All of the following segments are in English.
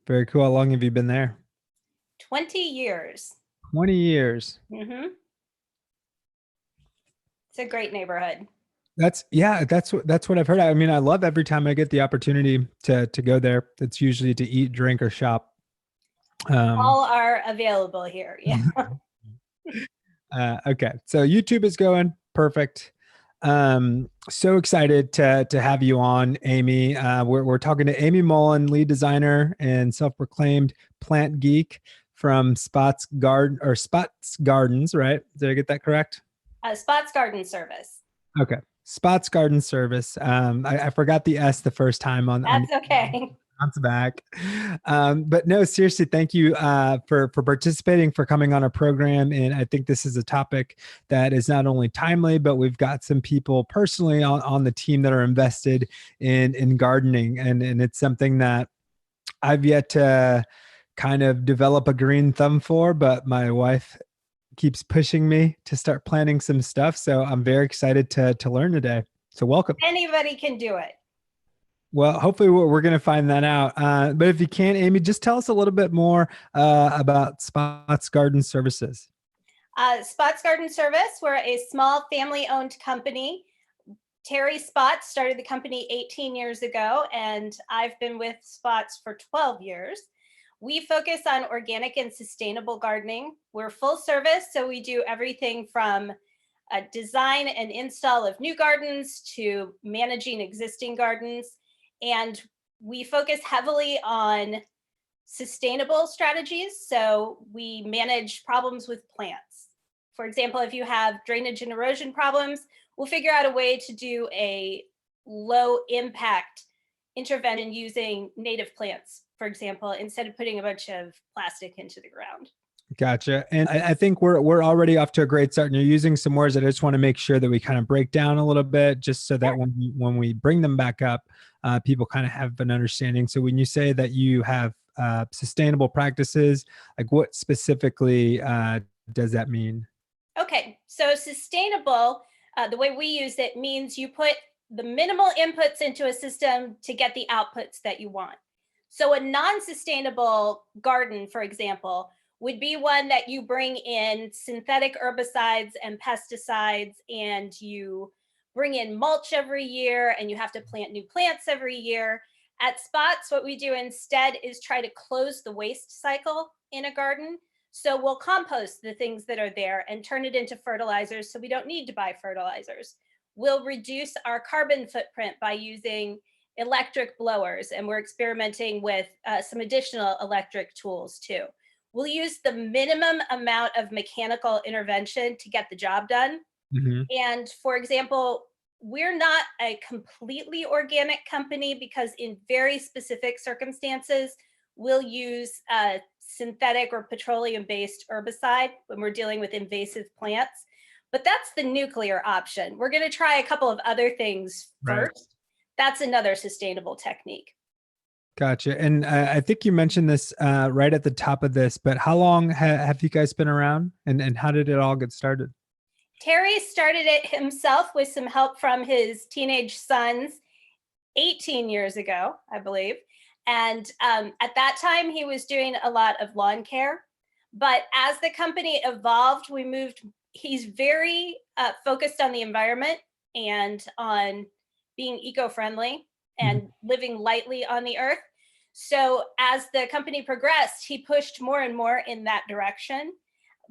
Very cool. How long have you been there? 20 years. 20 years. hmm It's a great neighborhood. That's what I've heard. I mean, I love every time I get the opportunity to go there. It's usually to eat, drink, or shop. Um, All are available here. Yeah. okay, so YouTube is going perfect. So excited to have you on, Amy. We're talking to Amy Mullen, lead designer and self-proclaimed plant geek from Spots Gardens, right? Did I get that correct? Spots Garden Service. Okay. Spots Garden Service. I forgot the S the first time on That's okay. the back. But no, seriously, thank you for participating, for coming on our program. And I think this is a topic that is not only timely, but we've got some people personally on the team that are invested in gardening, and it's something that I've yet to kind of develop a green thumb for, but my wife keeps pushing me to start planning some stuff. So I'm very excited to learn today. So welcome. Anybody can do it. Well, hopefully we're going to find that out. But if you can, Amy, just tell us a little bit more about Spots Garden Services. Spots Garden Service, we're a small family owned company. Terry Spots started the company 18 years ago, and I've been with Spots for 12 years. We focus on organic and sustainable gardening. We're full service, so we do everything from a design and install of new gardens to managing existing gardens. And we focus heavily on sustainable strategies. So we manage problems with plants. For example, if you have drainage and erosion problems, we'll figure out a way to do a low impact intervention using native plants, for example, instead of putting a bunch of plastic into the ground. Gotcha. And I think we're already off to a great start. And you're using some words that I just want to make sure that we kind of break down a little bit, just so that when we bring them back up, people kind of have an understanding. So when you say that you have sustainable practices, like what specifically does that mean? Okay, so sustainable, the way we use it means you put the minimal inputs into a system to get the outputs that you want. So a non-sustainable garden, for example, would be one that you bring in synthetic herbicides and pesticides, and you bring in mulch every year, and you have to plant new plants every year. At Spots, what we do instead is try to close the waste cycle in a garden. So we'll compost the things that are there and turn it into fertilizers, so we don't need to buy fertilizers. We'll reduce our carbon footprint by using electric blowers, and we're experimenting with some additional electric tools too. We'll use the minimum amount of mechanical intervention to get the job done. Mm-hmm. And for example, we're not a completely organic company because in very specific circumstances, we'll use a synthetic or petroleum-based herbicide when we're dealing with invasive plants. But that's the nuclear option. We're going to try a couple of other things first. Right. That's another sustainable technique. Gotcha. And I think you mentioned this right at the top of this, but how long have you guys been around, and how did it all get started? Terry started it himself with some help from his teenage sons 18 years ago, I believe. And at that time, he was doing a lot of lawn care. But as the company evolved, he's very focused on the environment and on being eco-friendly and living lightly on the earth. So as the company progressed, he pushed more and more in that direction.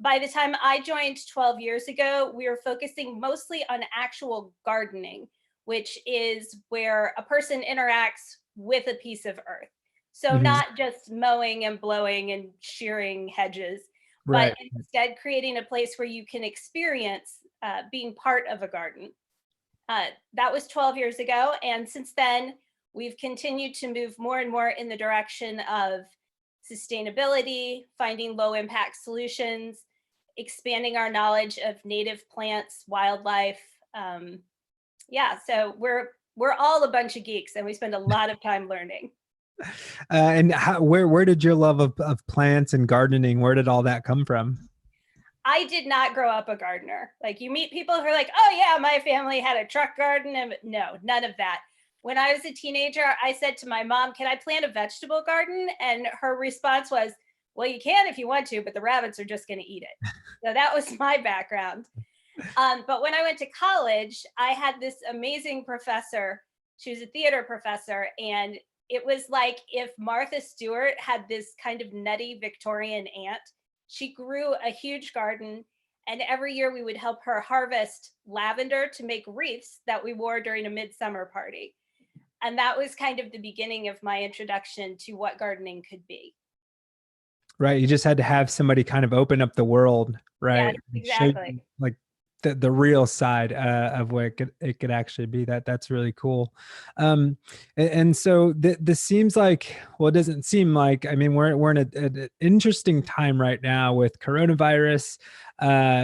By the time I joined 12 years ago, we were focusing mostly on actual gardening, which is where a person interacts with a piece of earth. So not just mowing and blowing and shearing hedges, right, but instead creating a place where you can experience being part of a garden. That was 12 years ago. And since then, we've continued to move more and more in the direction of sustainability, finding low impact solutions, expanding our knowledge of native plants, wildlife. So we're all a bunch of geeks, and we spend a lot of time learning. And where did your love of plants and gardening, where did all that come from? I did not grow up a gardener. Like, you meet people who are like, oh yeah, my family had a truck garden. And no, none of that. when I was a teenager, I said to my mom, "Can I plant a vegetable garden?" And her response was, "Well, you can if you want to, but the rabbits are just going to eat it." So that was my background. But when I went to college, I had this amazing professor. She was a theater professor, and it was like if Martha Stewart had this kind of nutty Victorian aunt. She grew a huge garden, and every year we would help her harvest lavender to make wreaths that we wore during a midsummer party. And that was kind of the beginning of my introduction to what gardening could be. Right. You just had to have somebody kind of open up the world, Yes, right? And show exactly. you like the real side of what it could actually be. That's really cool. And so this seems like, well, it doesn't seem like, I mean, we're in an interesting time right now with coronavirus,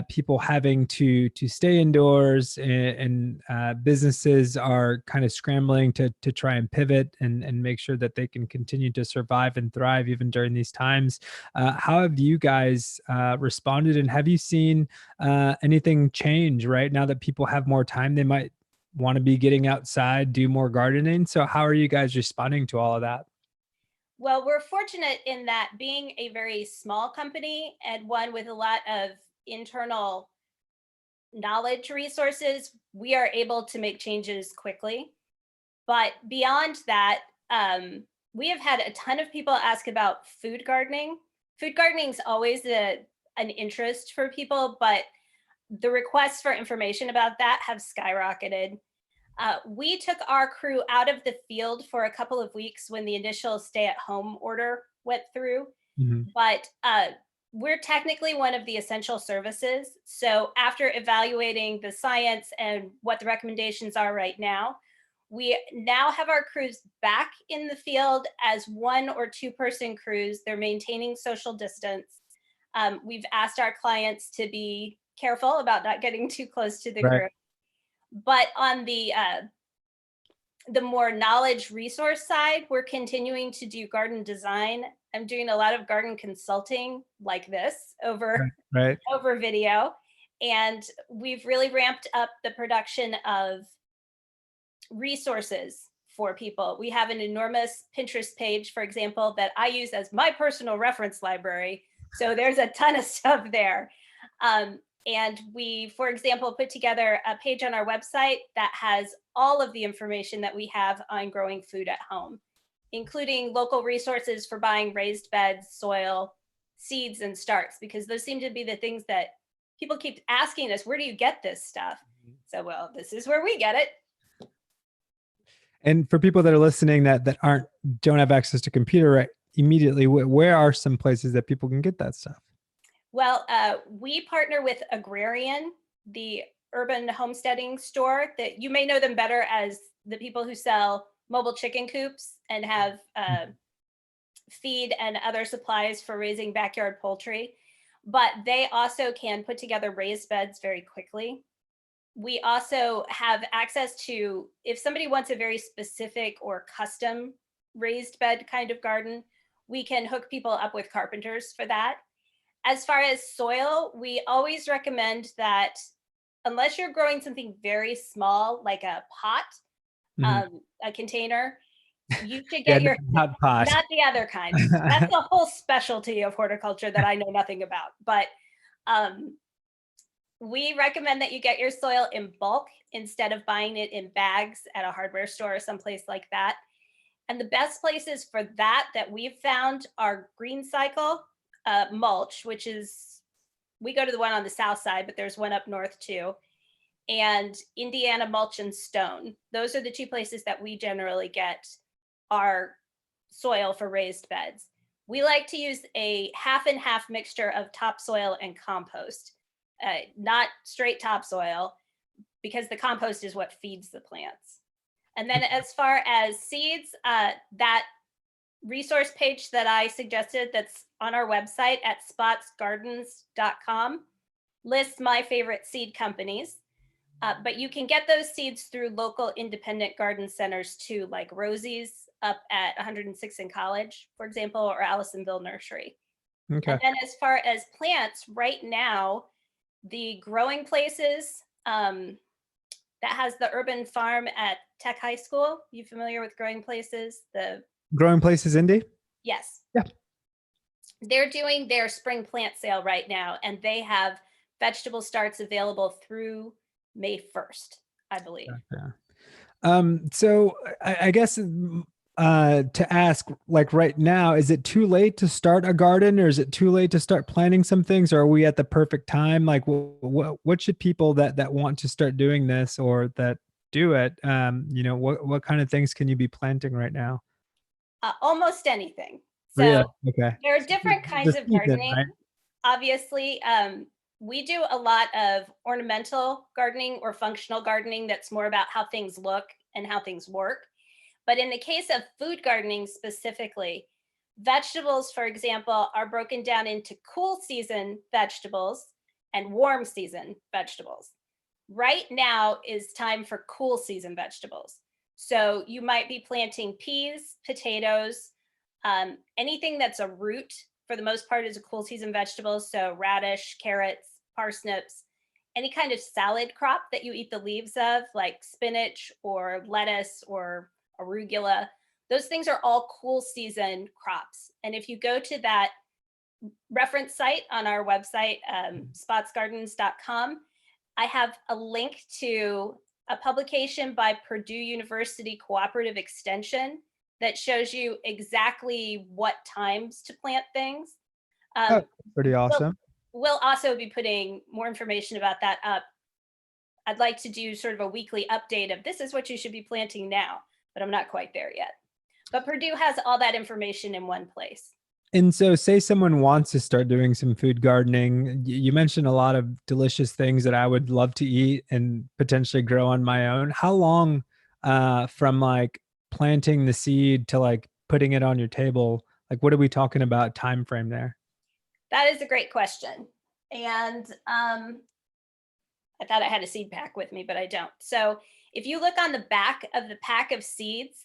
people having to stay indoors, and businesses are kind of scrambling to try and pivot and make sure that they can continue to survive and thrive even during these times. How have you guys responded, and have you seen anything change right now that people have more time? They might want to be getting outside, do more gardening. So, how are you guys responding to all of that? Well, we're fortunate in that being a very small company and one with a lot of internal knowledge resources, we are able to make changes quickly. But beyond that, we have had a ton of people ask about food gardening. Food gardening is always an interest for people, but the requests for information about that have skyrocketed. We took our crew out of the field for a couple of weeks when the initial stay at home order went through, Mhm. but we're technically one of the essential services. So after evaluating the science and what the recommendations are right now, we now have our crews back in the field as 1 or 2 person crews. They're maintaining social distance. We've asked our clients to be careful about not getting too close to the Right. group. But on the more knowledge resource side, we're continuing to do garden design. I'm doing a lot of garden consulting like this over Right. Right. over video, and we've really ramped up the production of resources for people. We have an enormous Pinterest page, for example, that I use as my personal reference library. So there's a ton of stuff there. And we, for example, put together a page on our website that has all of the information that we have on growing food at home, including local resources for buying raised beds, soil, seeds, and starts, because those seem to be the things that people keep asking us, where do you get this stuff? So, well, this is where we get it. And for people that are listening that aren't don't have access to computer right immediately, where are some places that people can get that stuff? Well, we partner with Agrarian, the urban homesteading store that you may know them better as the people who sell mobile chicken coops and have feed and other supplies for raising backyard poultry. But they also can put together raised beds very quickly. We also have access to, if somebody wants a very specific or custom raised bed kind of garden, we can hook people up with carpenters for that. As far as soil, we always recommend that unless you're growing something very small, like a pot, Mhm. a container, you should Yeah, get your, not pot. not the other kinds. That's a whole specialty of horticulture that I know nothing about. But um, we recommend that you get your soil in bulk instead of buying it in bags at a hardware store or someplace like that. And the best places for that we've found are Green Cycle mulch, which is, we go to the one on the south side, but there's one up north too, and Indiana Mulch and Stone. Those are the 2 places that we generally get our soil for raised beds. We like to use a half and half mixture of topsoil and compost, not straight topsoil, because the compost is what feeds the plants. And then as far as seeds, that resource page that I suggested that's on our website at spotsgardens.com lists my favorite seed companies. But you can get those seeds through local independent garden centers too, like Rosie's up at 106 in College, for example, or Allisonville Nursery. And Okay. then as far as plants, right now, the growing places, that has the urban farm at Tech High School. You familiar with Growing Places? Growing Places Indie? Yes. Yeah. They're doing their spring plant sale right now, and they have vegetable starts available through May 1st, I believe. Okay. So I guess to ask, like right now, is it too late to start a garden, or is it too late to start planting some things, or are we at the perfect time? Like, what should people that want to start doing this or that do it, what kind of things can you be planting right now? Almost anything. Really? So Okay. there are So different the kinds of season, right? gardening. Obviously, we do a lot of ornamental gardening or functional gardening that's more about how things look and how things work. But in the case of food gardening specifically, vegetables, for example, are broken down into cool season vegetables and warm season vegetables. Right now is time for cool season vegetables. So you might be planting peas, potatoes, anything that's a root for the most part is a cool season vegetable. So radish, carrots, parsnips, any kind of salad crop that you eat the leaves of, like spinach or lettuce or arugula. Those things are all cool season crops. And if you go to that reference site on our website, spotsgardens.com, I have a link to a publication by Purdue University Cooperative Extension that shows you exactly what times to plant things. Oh, pretty We'll, awesome. we'll also be putting more information about that up. I'd like to do sort of a weekly update of this is what you should be planting now, but I'm not quite there yet. But Purdue has all that information in one place. And so, say someone wants to start doing some food gardening. You mentioned a lot of delicious things that I would love to eat and potentially grow on my own. How long from like planting the seed to like putting it on your table? Like, what are we talking about time frame there? That is a great question. And I thought I had a seed pack with me, but I don't. So if you look on the back of the pack of seeds,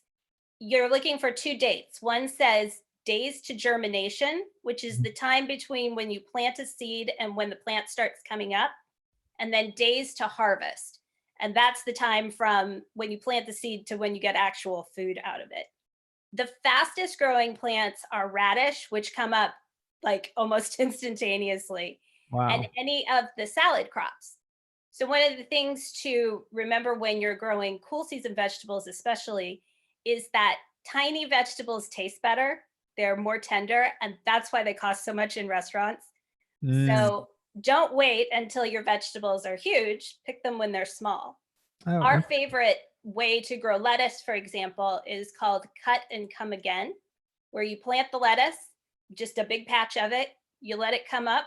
you're looking for two dates. One says days to germination, which is the time between when you plant a seed and when the plant starts coming up, and then days to harvest. And that's the time from when you plant the seed to when you get actual food out of it. The fastest growing plants are radish, which come up like almost instantaneously, and Wow. any of the salad crops. So one of the things to remember when you're growing cool season vegetables, especially, is that tiny vegetables taste better. They're more tender, and that's why they cost so much in restaurants. Mm. So don't wait until your vegetables are huge. Pick them when they're small. Oh, Our favorite way to grow lettuce, for example, is called cut and come again, where you plant the lettuce, just a big patch of it, you let it come up,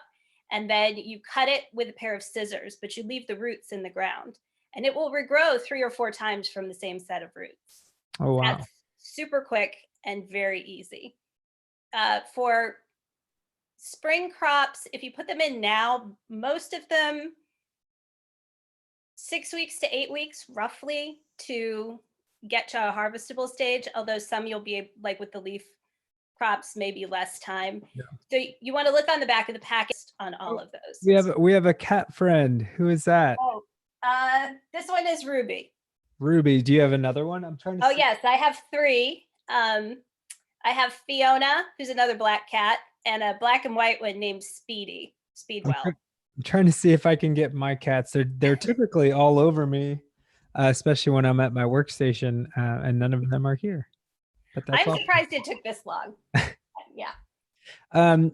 and then you cut it with a pair of scissors, but you leave the roots in the ground, and it will regrow 3 or 4 times from the same set of roots. oh wow. That's super quick and very easy. For spring crops, if you put them in now, most of them 6 weeks to 8 weeks roughly to get to a harvestable stage, although some you'll be like with the leaf crops, maybe less time. Yeah. So you want to look on the back of the packet on all Oh, of those. we have a cat friend. Who is that? Oh, this one is Ruby. Ruby. Do you have another one? I'm trying to Oh see. yes, I have three. I have Fiona, who's another black cat, and a black and white one named Speedy, I'm, Speedwell. try- I'm trying to see if I can get my cats. They're typically all over me, especially when I'm at my workstation, and none of them are here. But that's I'm all. surprised it took this long. Yeah.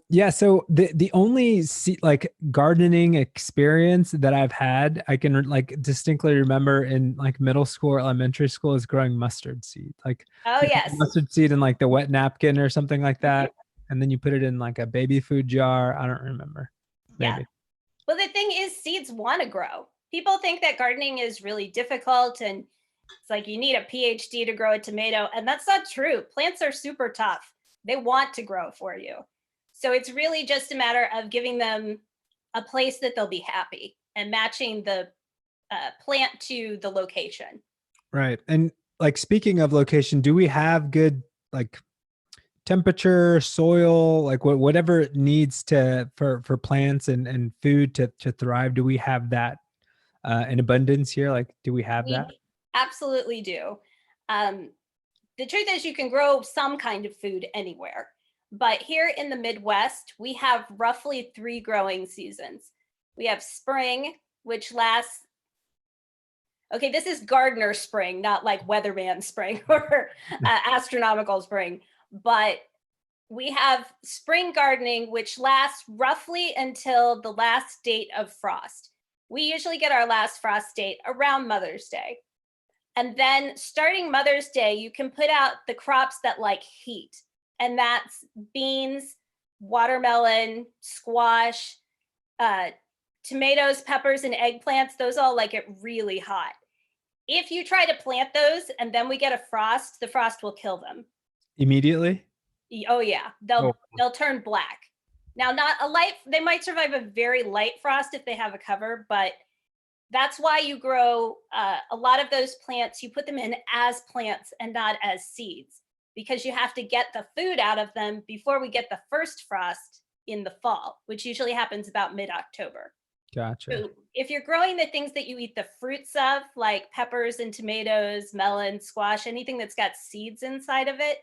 Yeah. So the only like gardening experience that I've had, I can like distinctly remember in like middle school or elementary school, is growing mustard seed. Like Oh you put the yes. mustard seed in like the wet napkin or something like Mhm. that, and then you put it in like a baby food jar. I don't remember. Yeah. Maybe. Well, the thing is, seeds want to grow. People think that gardening is really difficult and it's like you need a PhD to grow a tomato, and that's not true. Plants are super tough. They want to grow for you. So it's really just a matter of giving them a place that they'll be happy and matching the plant to the location. Right. And like speaking of location, do we have good like temperature, soil, like whatever it needs to for plants and food to thrive? Do we have that in abundance here? Like, do we have that? We absolutely do. Um, the truth is, you can grow some kind of food anywhere. But here in the Midwest, we have roughly 3 growing seasons. We have spring, which lasts, okay, this is gardener spring, not like weatherman spring or astronomical spring. But we have spring gardening, which lasts roughly until the last date of frost. We usually get our last frost date around Mother's Day. And then starting Mother's Day, you can put out the crops that like heat, and that's beans, watermelon, squash, uh, tomatoes, peppers, and eggplants. Those all like it really hot. If you try to plant those and then we get a frost, the frost will kill them. Immediately? Oh yeah, Oh, they'll turn black. Now, not a light, they might survive a very light frost if they have a cover, but that's why you grow a lot of those plants. You put them in as plants and not as seeds, because you have to get the food out of them before we get the first frost in the fall, which usually happens about mid-October. gotcha. So if you're growing the things that you eat the fruits of, like peppers and tomatoes, melon, squash, anything that's got seeds inside of it,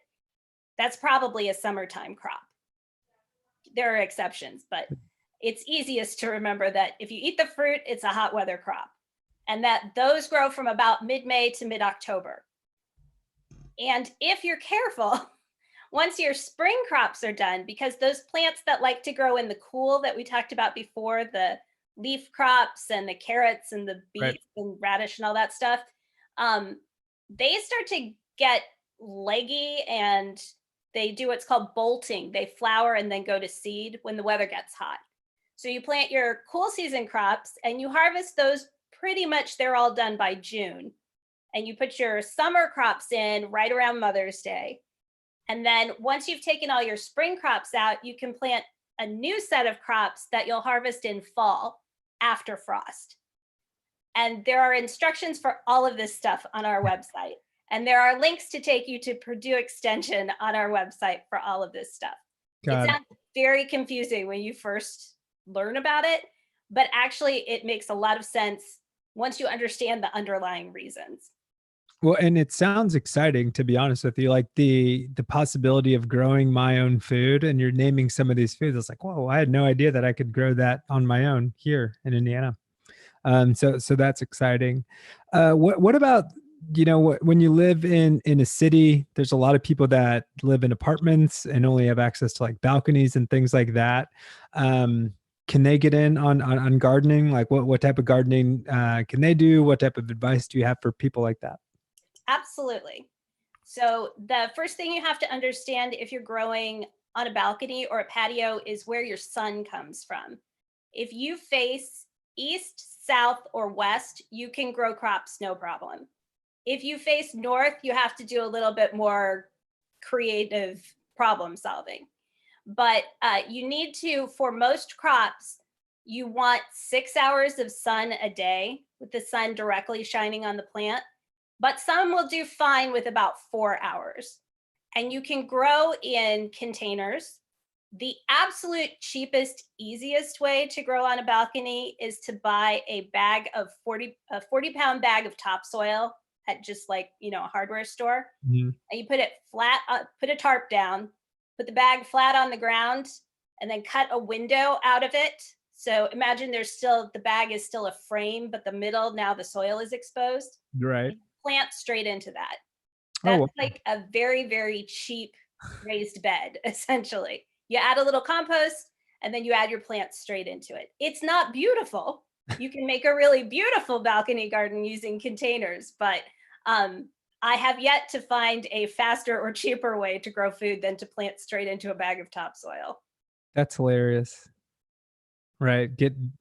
that's probably a summertime crop. There are exceptions, but it's easiest to remember that if you eat the fruit, it's a hot weather crop, and that those grow from about mid-May to mid-October. And if you're careful, once your spring crops are done, because those plants that like to grow in the cool that we talked about before, the leaf crops and the carrots and the Right. beets and radish and all that stuff, they start to get leggy, and they do what's called bolting. They flower and then go to seed when the weather gets hot. So you plant your cool season crops and you harvest those pretty much, they're all done by June. And you put your summer crops in right around Mother's Day. And then once you've taken all your spring crops out, you can plant a new set of crops that you'll harvest in fall after frost. And there are instructions for all of this stuff on our website. And there are links to take you to Purdue Extension on our website for all of this stuff. God. It sounds very confusing when you first learn about it, but actually it makes a lot of sense once you understand the underlying reasons. Well, and it sounds exciting, to be honest with you, like the possibility of growing my own food, and you're naming some of these foods. It's like, whoa, I had no idea that I could grow that on my own here in Indiana. So that's exciting. What about, when you live in a city, there's a lot of people that live in apartments and only have access to like balconies and things like that. Can they get in on gardening? Like what type of gardening can they do? What type of advice do you have for people like that? Absolutely. So the first thing you have to understand if you're growing on a balcony or a patio is where your sun comes from. If you face east, south, or west, you can grow crops no problem. If you face north, you have to do a little bit more creative problem solving. But you need to, for most crops, you want 6 hours of sun a day with the sun directly shining on the plant. But some will do fine with about 4 hours. And you can grow in containers. The absolute cheapest, easiest way to grow on a balcony is to buy a 40-pound bag of topsoil at just like, a hardware store. Mm-hmm. And you put it flat, put a tarp down, put the bag flat on the ground, and then cut a window out of it. So imagine the bag is still a frame, but the middle, now the soil is exposed. Right. Plant straight into that. Oh, That's like a very, very cheap raised bed, essentially. You add a little compost and then you add your plants straight into it. It's not beautiful. You can make a really beautiful balcony garden using containers, but I have yet to find a faster or cheaper way to grow food than to plant straight into a bag of topsoil. that's hilarious. Right.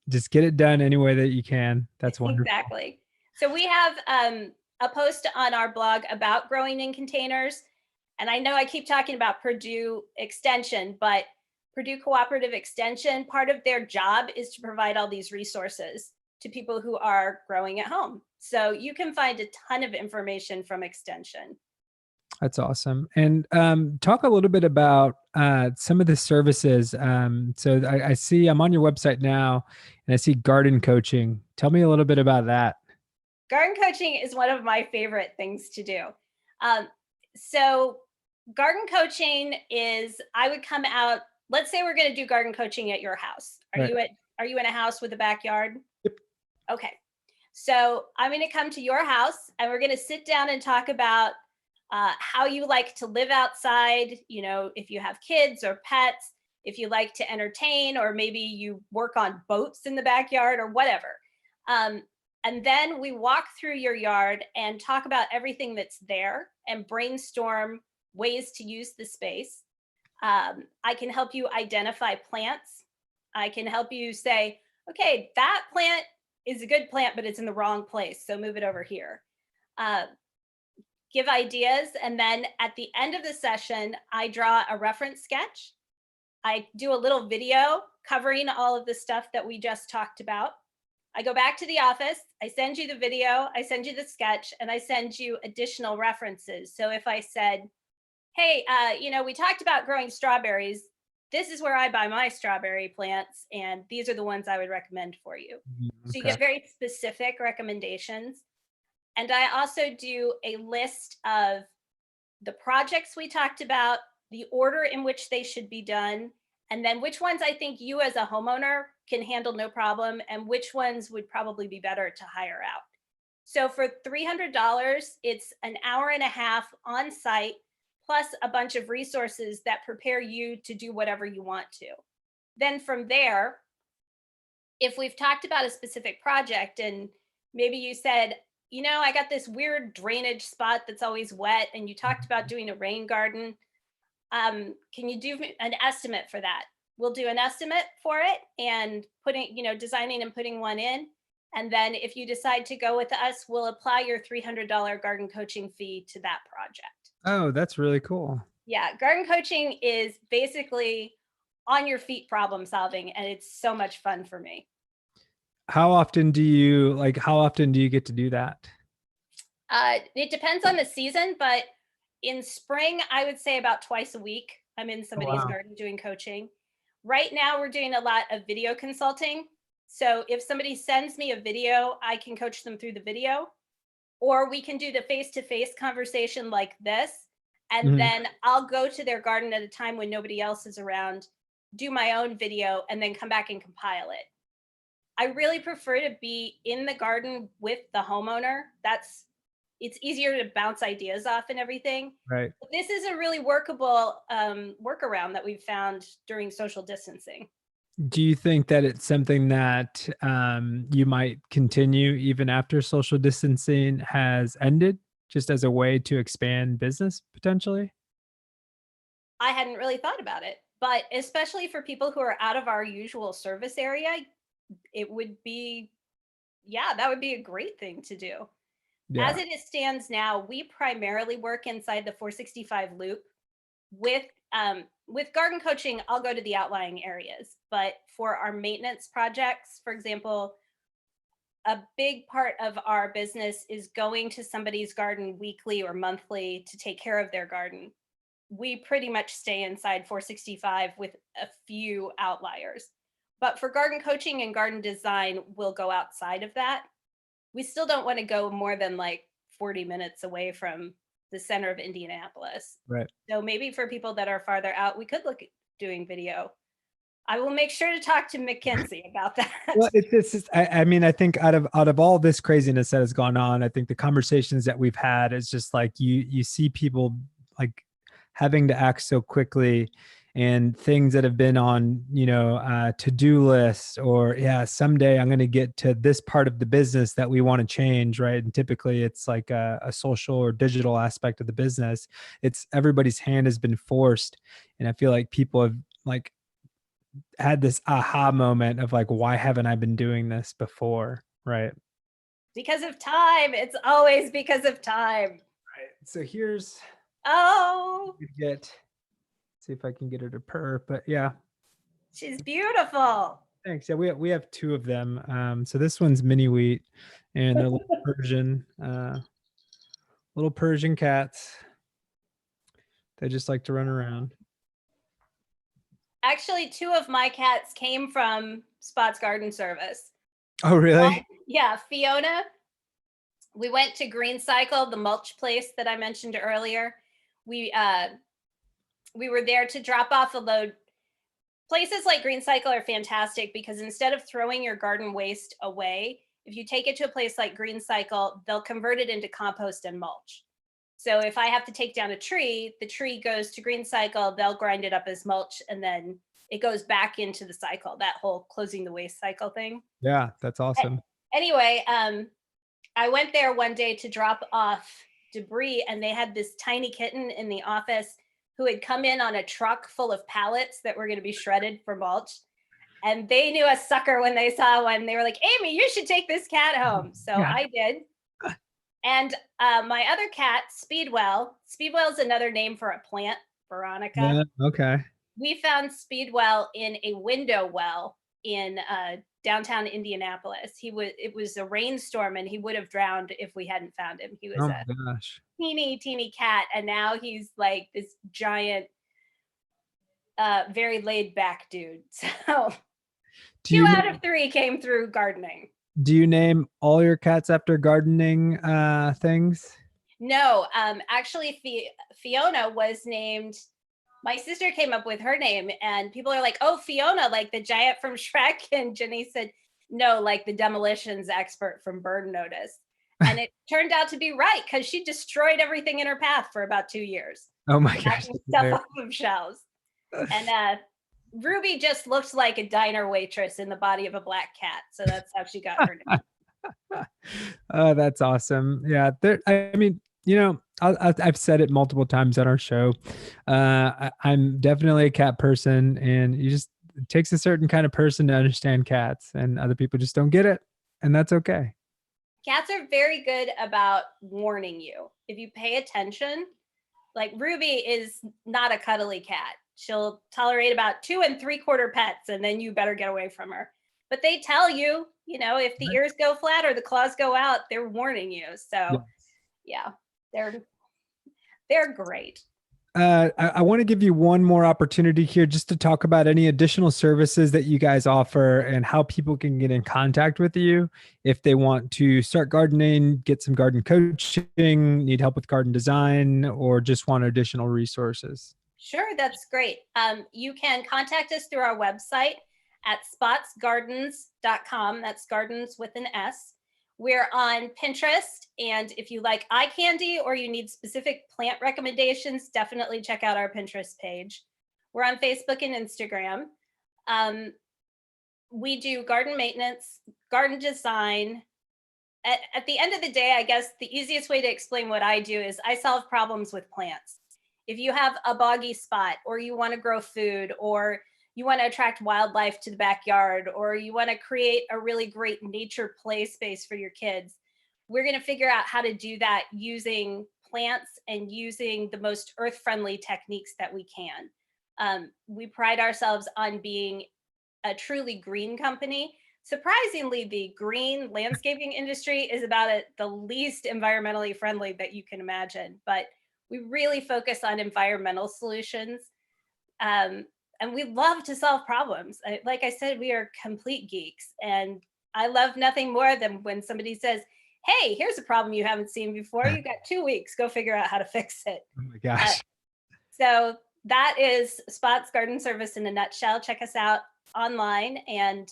Just get it done any way that you can. That's wonderful. Exactly. So we have a post on our blog about growing in containers. And I know I keep talking about Purdue Extension, but Purdue Cooperative Extension, part of their job is to provide all these resources to people who are growing at home. So you can find a ton of information from Extension. That's awesome. And talk a little bit about some of the services. So I see I'm on your website now, and I see garden coaching. Tell me a little bit about that. Garden coaching is one of my favorite things to do. Um, so garden coaching is I would come out, let's say we're going to do garden coaching at your house. Right. Are you in a house with a backyard? Yep. Okay. So I'm going to come to your house and we're going to sit down and talk about how you like to live outside, if you have kids or pets, if you like to entertain, or maybe you work on boats in the backyard or whatever. Um, and then we walk through your yard and talk about everything that's there and brainstorm ways to use the space. I can help you identify plants. I can help you say, okay, that plant is a good plant, but it's in the wrong place. So move it over here. Uh, give ideas. And then at the end of the session, I draw a reference sketch. I do a little video covering all of the stuff that we just talked about. I go back to the office, I send you the video, I send you the sketch, and I send you additional references. So if I said, hey, we talked about growing strawberries, this is where I buy my strawberry plants, and these are the ones I would recommend for you. So you Okay. get very specific recommendations. And I also do a list of the projects we talked about, the order in which they should be done, and then which ones I think you as a homeowner can handle no problem, and which ones would probably be better to hire out. So for $300, it's an hour and a half on site, plus a bunch of resources that prepare you to do whatever you want to. Then from there, if we've talked about a specific project and maybe you said, I got this weird drainage spot that's always wet, and you talked about doing a rain garden. Can you do an estimate for that? We'll do an estimate for it and designing and putting one in. And then if you decide to go with us, we'll apply your $300 garden coaching fee to that project. Oh, that's really cool. Yeah, garden coaching is basically on your feet problem solving, and it's so much fun for me. How often do you get to do that? It depends on the season, but in spring, I would say about twice a week. I'm in Oh, somebody's wow. garden doing coaching. Right now, we're doing a lot of video consulting. So if somebody sends me a video, I can coach them through the video, or we can do the face-to-face conversation like this. And Mhm. then I'll go to their garden at a time when nobody else is around, do my own video, and then come back and compile it. I really prefer to be in the garden with the homeowner. It's easier to bounce ideas off and everything. Right. But this is a really workable workaround that we've found during social distancing. Do you think that it's something that you might continue even after social distancing has ended, just as a way to expand business potentially? I hadn't really thought about it, but especially for people who are out of our usual service area, it would be, yeah, that would be a great thing to do. As Yeah. it stands now, we primarily work inside the 465 loop. With garden coaching, I'll go to the outlying areas, but for our maintenance projects, for example, a big part of our business is going to somebody's garden weekly or monthly to take care of their garden. We pretty much stay inside 465 with a few outliers. But for garden coaching and garden design, we'll go outside of that. We still don't want to go more than like 40 minutes away from the center of Indianapolis. Right. So maybe for people that are farther out, we could look at doing video. I will make sure to talk to McKinsey about that. Well, it's just, I mean, I think out of all this craziness that has gone on, I think the conversations that we've had is just like you see people like having to act so quickly, and things that have been on to-do lists, or yeah, someday I'm going to get to this part of the business that we want to change, right? And typically it's like a social or digital aspect of the business. It's everybody's hand has been forced, and I feel like people have like had this aha moment of like, why haven't I been doing this before? Right. Because of time. It's always because of time. Right. So here's Oh, get see if I can get her to purr. But yeah, she's beautiful. thanks. Yeah, we have two of them. So this one's mini wheat, and they're little Persian cats. They just like to run around. Actually, two of my cats came from Spot's Garden Service. Oh, One, really? yeah, Fiona. We went to Green Cycle, the mulch place that I mentioned earlier. We uh, we were there to drop off a load. Places like Green Cycle are fantastic because instead of throwing your garden waste away, if you take it to a place like Green Cycle, they'll convert it into compost and mulch. So if I have to take down a tree, the tree goes to Green Cycle, they'll grind it up as mulch, and then it goes back into the cycle, that whole closing the waste cycle thing. Yeah, that's awesome. Anyway, I went there one day to drop off debris, and they had this tiny kitten in the office who had come in on a truck full of pallets that were going to be shredded for mulch. And they knew a sucker when they saw one. They were like, Amy, you should take this cat home. So Yeah. I did. And my other cat, Speedwell is another name for a plant, Veronica. Yeah, okay. We found Speedwell in a window well in downtown Indianapolis. It was a rainstorm and he would have drowned if we hadn't found him. He was Oh a my gosh. teeny cat, and now he's like this giant, very laid back dude. So Do two you out of three came through gardening. do you name all your cats after gardening things? No, actually, Fiona was named. My sister came up with her name, and people are like, "Oh, Fiona, like the giant from Shrek." And Jenny said, "No, like the demolitions expert from Bird Notice." And it turned out to be right because she destroyed everything in her path for about 2 years, Oh my gosh. knocking stuff off of shelves. And Ruby just looked like a diner waitress in the body of a black cat, so that's how she got her name. Oh, that's awesome. Yeah, I mean, I've said it multiple times on our show. I'm definitely a cat person, and it takes a certain kind of person to understand cats, and other people just don't get it, and that's okay. Cats are very good about warning you if you pay attention. Like Ruby is not a cuddly cat. She'll tolerate about 2 3/4 pets, and then you better get away from her. But they tell you, if the ears go flat or the claws go out, they're warning you. Yeah. So yeah, they're great. I want to give you one more opportunity here just to talk about any additional services that you guys offer and how people can get in contact with you if they want to start gardening, get some garden coaching, need help with garden design, or just want additional resources. Sure, that's great. You can contact us through our website at spotsgardens.com. That's gardens with an S. We're on Pinterest, and if you like eye candy or you need specific plant recommendations, definitely check out our Pinterest page. We're on Facebook and Instagram. We do garden maintenance, garden design. At the end of the day, I guess the easiest way to explain what I do is I solve problems with plants. If you have a boggy spot, or you want to grow food, or you want to attract wildlife to the backyard, or you want to create a really great nature play space for your kids, we're going to figure out how to do that using plants and using the most earth-friendly techniques that we can. We pride ourselves on being a truly green company. Surprisingly, the green landscaping industry is about the least environmentally friendly that you can imagine, but we really focus on environmental solutions. And we love to solve problems. Like I said, we are complete geeks. And I love nothing more than when somebody says, hey, here's a problem you haven't seen before. You got 2 weeks, go figure out how to fix it. Oh my gosh. So that is Spot's Garden Service in a nutshell. Check us out online. And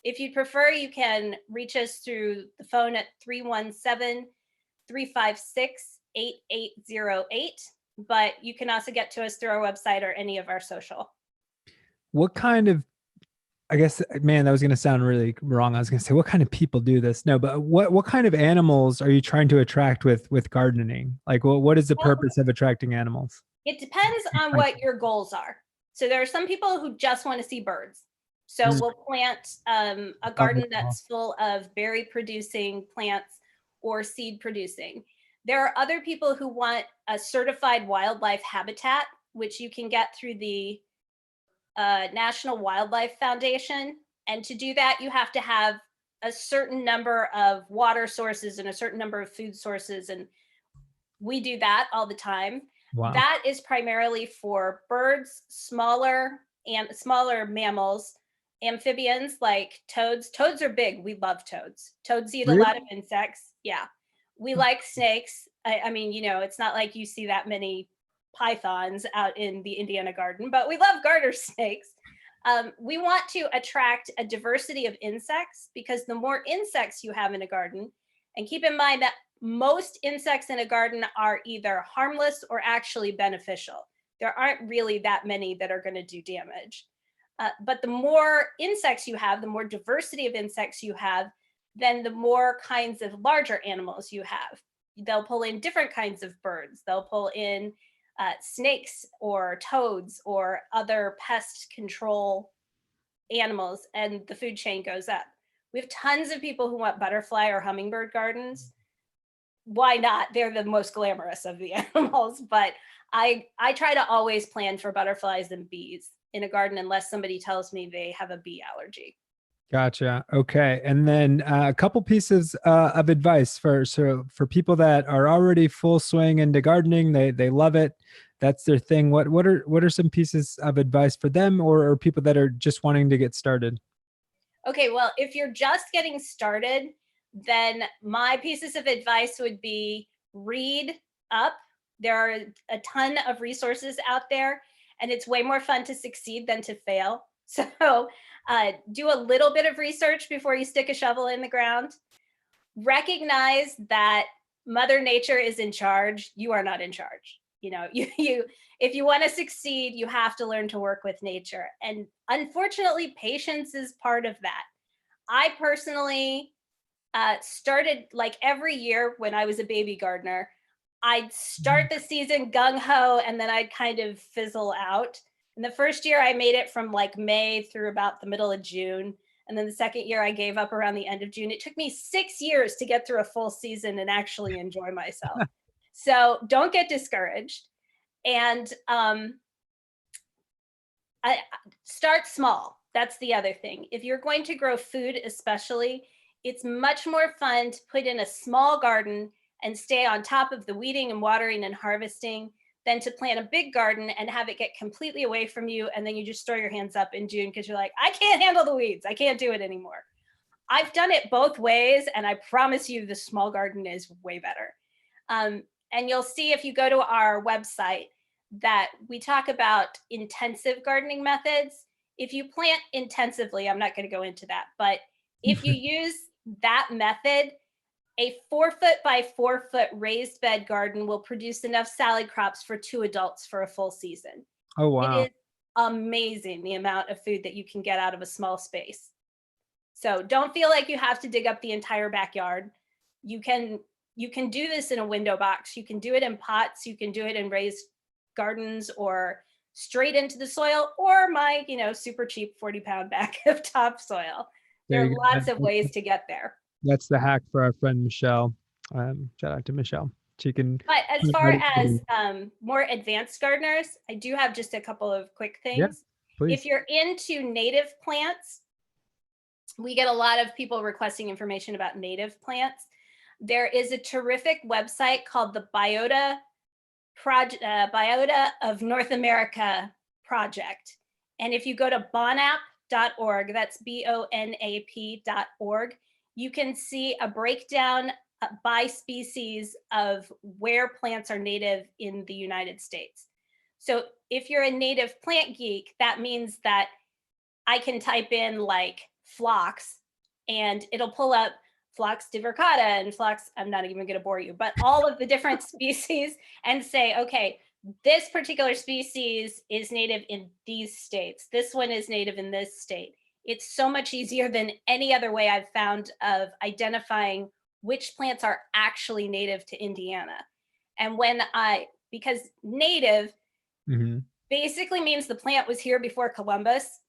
if you prefer, you can reach us through the phone at 317-356-8808. But you can also get to us through our website or any of our social. What kind of, I guess, man, that was going to sound really wrong. I was going to say, what kind of people do this? No, but what kind of animals are you trying to attract with gardening? Like, what is the purpose of attracting animals? It depends on what your goals are. So there are some people who just want to see birds. So we'll plant a garden that's full of berry producing plants or seed producing. There are other people who want a certified wildlife habitat, which you can get through the National Wildlife Foundation. And to do that, you have to have a certain number of water sources and a certain number of food sources. And we do that all the time. Wow. That is primarily for birds, smaller and smaller mammals, amphibians like toads. Toads are big. We love toads. Toads eat a Really? lot of insects. Yeah. We like snakes. I mean, you know, it's not like you see that many pythons out in the Indiana garden, but we love garter snakes. We want to attract a diversity of insects because the more insects you have in a garden, and keep in mind that most insects in a garden are either harmless or actually beneficial. There aren't really that many that are going to do damage. But the more insects you have, the more diversity of insects you have, then the more kinds of larger animals you have. They'll pull in different kinds of birds. They'll pull in snakes or toads or other pest control animals, and the food chain goes up. We have tons of people who want butterfly or hummingbird gardens. Why not? They're the most glamorous of the animals, but I try to always plan for butterflies and bees in a garden unless somebody tells me they have a bee allergy. Gotcha. Okay. And then a couple pieces of advice for people that are already full swing into gardening. They love it. That's their thing. What are some pieces of advice for them or people that are just wanting to get started? Okay, well, if you're just getting started, then my pieces of advice would be read up. There are a ton of resources out there, and it's way more fun to succeed than to fail. So do a little bit of research before you stick a shovel in the ground. Recognize that Mother Nature is in charge. You are not in charge. You know, you if you want to succeed, you have to learn to work with nature. And unfortunately, patience is part of that. I personally started like every year when I was a baby gardener, I'd start the season gung ho and then I'd kind of fizzle out. And the first year I made it from like May through about the middle of June. And then the second year I gave up around the end of June. It took me 6 years to get through a full season and actually enjoy myself. So don't get discouraged. And I start small. That's the other thing. If you're going to grow food, especially, it's much more fun to put in a small garden and stay on top of the weeding and watering and harvesting than to plant a big garden and have it get completely away from you. And then you just throw your hands up in June because you're like, I can't handle the weeds. I can't do it anymore. I've done it both ways. And I promise you the small garden is way better. And you'll see if you go to our website that we talk about intensive gardening methods. If you plant intensively, I'm not going to go into that, but if you use that method, a 4-foot by 4-foot raised bed garden will produce enough salad crops for 2 adults for a full season. Oh, It wow. is amazing the amount of food that you can get out of a small space. So don't feel like you have to dig up the entire backyard. You can do this in a window box. You can do it in pots. You can do it in raised gardens or straight into the soil or my, super cheap 40-pound bag of topsoil. There There are you go. lots of ways to get there. That's the hack for our friend Michelle. Shout out to Michelle. She can. But as far as more advanced gardeners, I do have just a couple of quick Yeah, things. please. If you're into native plants, we get a lot of people requesting information about native plants. There is a terrific website called the Biota of North America Project. And if you go to bonap.org, that's bonap.org, you can see a breakdown by species of where plants are native in the United States. So if you're a native plant geek, that means that I can type in like phlox and it'll pull up Phlox diversicata and Phlox, I'm not even going to bore you, but all of the different species and say, okay, this particular species is native in these states. This one is native in this state. It's so much easier than any other way I've found of identifying which plants are actually native to Indiana. And because native basically means the plant was here before Columbus.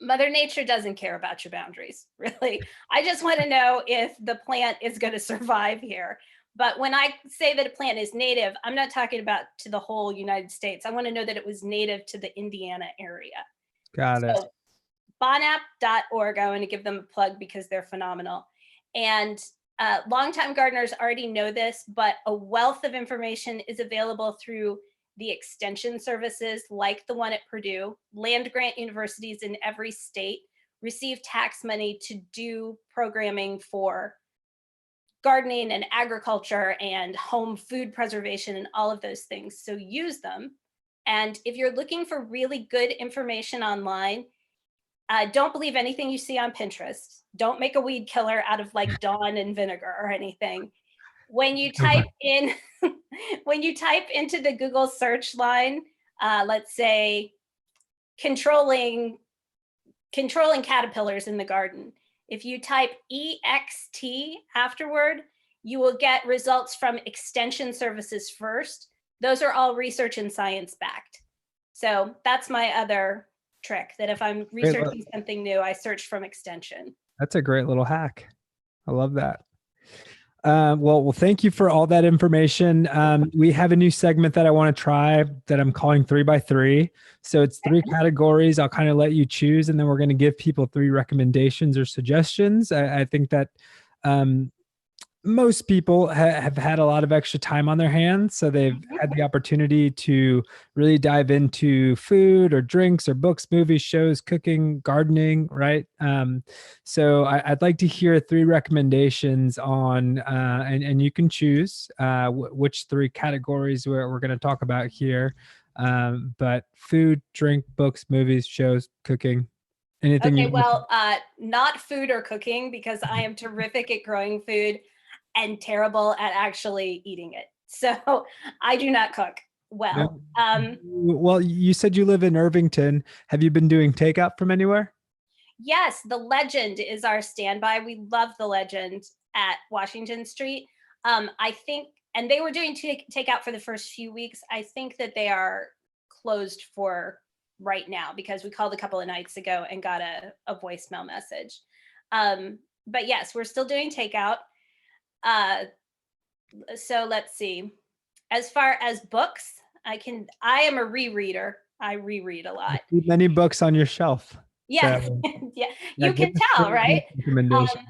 Mother Nature doesn't care about your boundaries, really. I just want to know if the plant is going to survive here. But when I say that a plant is native, I'm not talking about to the whole United States. I want to know that it was native to the Indiana area. Got it. So bonap.org, I want to give them a plug because they're phenomenal. And longtime gardeners already know this, but a wealth of information is available through the extension services like the one at Purdue, land grant universities in every state receive tax money to do programming for gardening and agriculture and home food preservation and all of those things. So use them. And if you're looking for really good information online, don't believe anything you see on Pinterest. Don't make a weed killer out of like Dawn and vinegar or anything. When you type in, when you type into the Google search line, let's say controlling caterpillars in the garden, if you type EXT afterward, you will get results from extension services first. Those are all research and science backed. So that's my other trick, that if I'm researching something new, I search from extension. That's a great little hack. I love that. Well, thank you for all that information. We have a new segment that I want to try that I'm calling 3x3. So it's 3 categories. I'll kind of let you choose, and then we're going to give people 3 recommendations or suggestions. I think that most people have had a lot of extra time on their hands, so they've had the opportunity to really dive into food or drinks or books, movies, shows, cooking, gardening, right? So I'd like to hear 3 recommendations on, and you can choose which 3 categories we're going to talk about here. But food, drink, books, movies, shows, cooking, anything. Okay, well, not food or cooking, because I am terrific at growing food and terrible at actually eating it. So I do not cook well. Well, you said you live in Irvington. Have you been doing takeout from anywhere? Yes, the Legend is our standby. We love the Legend at Washington Street. I think, and they were doing takeout for the first few weeks. I think that they are closed for right now, because we called a couple of nights ago and got a voicemail message. But yes, we're still doing takeout. So let's see. As far as books, I am a rereader. I reread a lot. Many books on your shelf. Yeah, So, yeah. You can tell, right? Recommendation.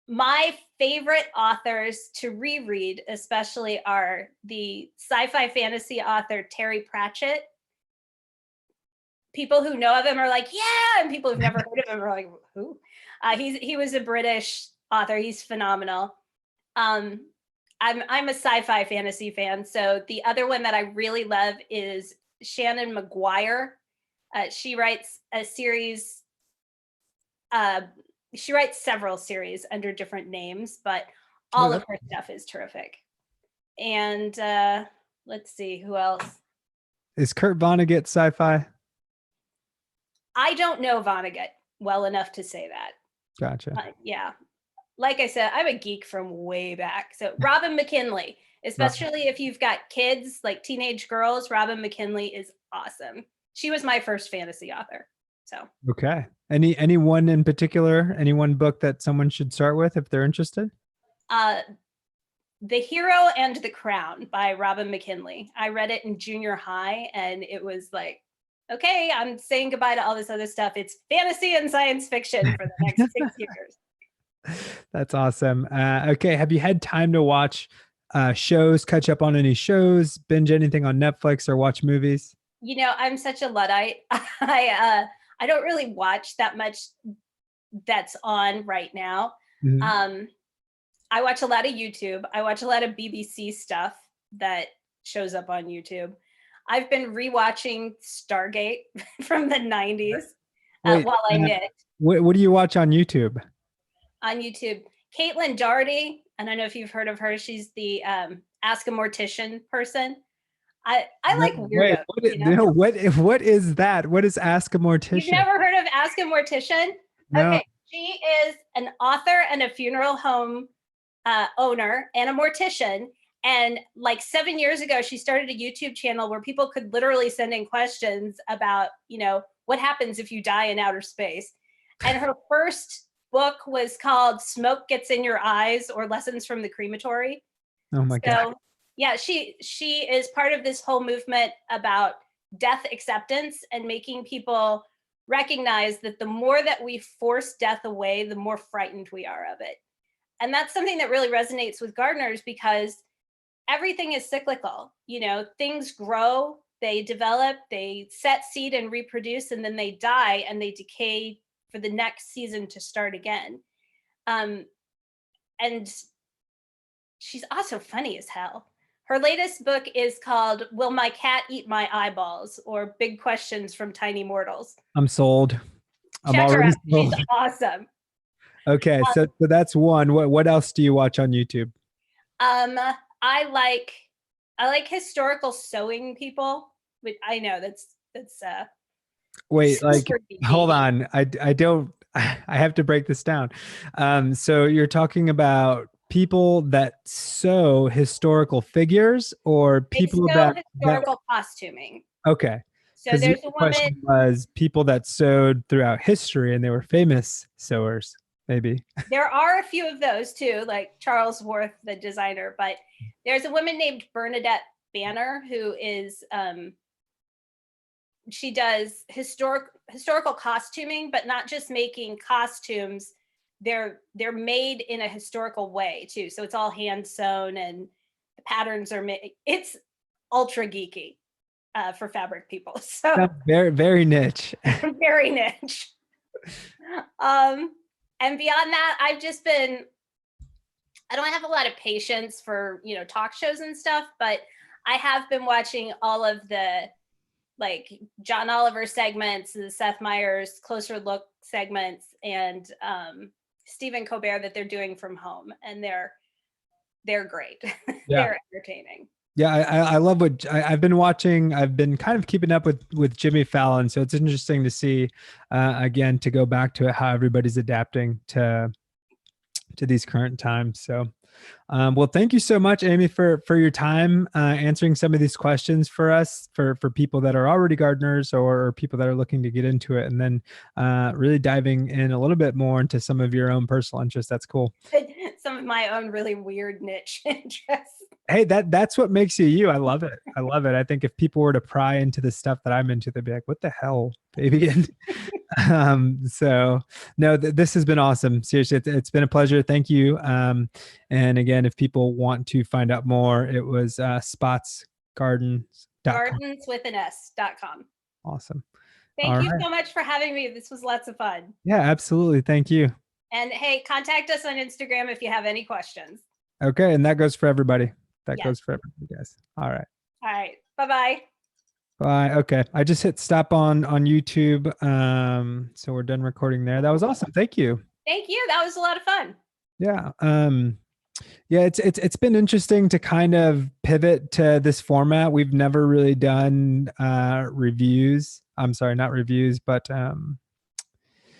My favorite authors to reread, especially, are the sci-fi fantasy author Terry Pratchett. People who know of him are like, yeah, and people who've never heard of him are like, who? He was a British author. He's phenomenal. I'm a sci-fi fantasy fan. So the other one that I really love is Shannon McGuire. She writes a series. She writes several series under different names, but all of her stuff is terrific. And let's see, who else? Is Kurt Vonnegut sci-fi? I don't know Vonnegut well enough to say that. Gotcha. Yeah. Like I said, I'm a geek from way back. So Robin McKinley, especially if you've got kids, like teenage girls, Robin McKinley is awesome. She was my first fantasy author. So okay. Any one in particular? Any one book that someone should start with if they're interested? The Hero and the Crown by Robin McKinley. I read it in junior high, and it was like, okay, I'm saying goodbye to all this other stuff. It's fantasy and science fiction for the next 6 years. That's awesome. Okay. Have you had time to watch shows, catch up on any shows, binge anything on Netflix, or watch movies? You know, I'm such a Luddite. I don't really watch that much that's on right now. Mm-hmm. I watch a lot of YouTube. I watch a lot of BBC stuff that shows up on YouTube. I've been rewatching Stargate from the 90s while I knit. What do you watch on YouTube? On YouTube, Caitlin Doherty. I don't know if you've heard of her. She's the Ask a Mortician person. I like weirdos. What is that? What is Ask a Mortician? You've never heard of Ask a Mortician? No. Okay, she is an author and a funeral home owner and a mortician. And like 7 years ago, she started a YouTube channel where people could literally send in questions about, what happens if you die in outer space. And her first book was called Smoke Gets in Your Eyes, or Lessons from the Crematory. Oh my God. Yeah, she is part of this whole movement about death acceptance and making people recognize that the more that we force death away, the more frightened we are of it. And that's something that really resonates with gardeners, because everything is cyclical. You know, things grow, they develop, they set seed and reproduce, and then they die and they decay for the next season to start again. And she's also funny as hell. Her latest book is called Will My Cat Eat My Eyeballs? Or Big Questions from Tiny Mortals. I'm sold. I'm Check her already out. She's sold. awesome. Okay, so that's one. What else do you watch on YouTube? I like historical sewing people, but I know that's Wait, like, super geeky. hold on. I don't. I have to break this down. So you're talking about people that sew historical figures, or They people sew that historical costuming. okay. So Because the there's a question woman. was people that sewed throughout history and they were famous sewers, maybe. There are a few of those too, like Charles Worth, the designer, but there's a woman named Bernadette Banner who is she does historical costuming, but not just making costumes. They're made in a historical way too. So it's all hand sewn and the patterns are made. It's ultra geeky for fabric people. So That's very, very niche. very niche. And beyond that, I don't have a lot of patience for, you know, talk shows and stuff, but I have been watching all of the like John Oliver segments, the Seth Meyers Closer Look segments, and Stephen Colbert that they're doing from home, and they're great. Yeah. They're entertaining. Yeah, I love what I've been watching. I've been kind of keeping up with Jimmy Fallon, so it's interesting to see again, to go back to it, how everybody's adapting to these current times. So, well, thank you so much, Amy, for your time answering some of these questions for us, for people that are already gardeners or people that are looking to get into it, and then really diving in a little bit more into some of your own personal interests. That's cool. Some of my own really weird niche interests. Hey, that's what makes you you. I love it. I love it. I think if people were to pry into the stuff that I'm into, they'd be like, "What the hell, baby?" So no, this has been awesome. Seriously, it's been a pleasure. Thank you. And again, if people want to find out more, it was spotsgardens.com. Gardenswithan.com. Awesome. Thank All you right. so much for having me. This was lots of fun. Yeah, absolutely. Thank you. And hey, contact us on Instagram if you have any questions. Okay, and that goes for everybody. That Yes. goes for everybody, guys. All right. All right. Bye-bye. Bye. Okay. I just hit stop on YouTube. So we're done recording there. That was awesome. Thank you. Thank you. That was a lot of fun. Yeah. Yeah, it's been interesting to kind of pivot to this format. We've never really done reviews. I'm sorry, not reviews, but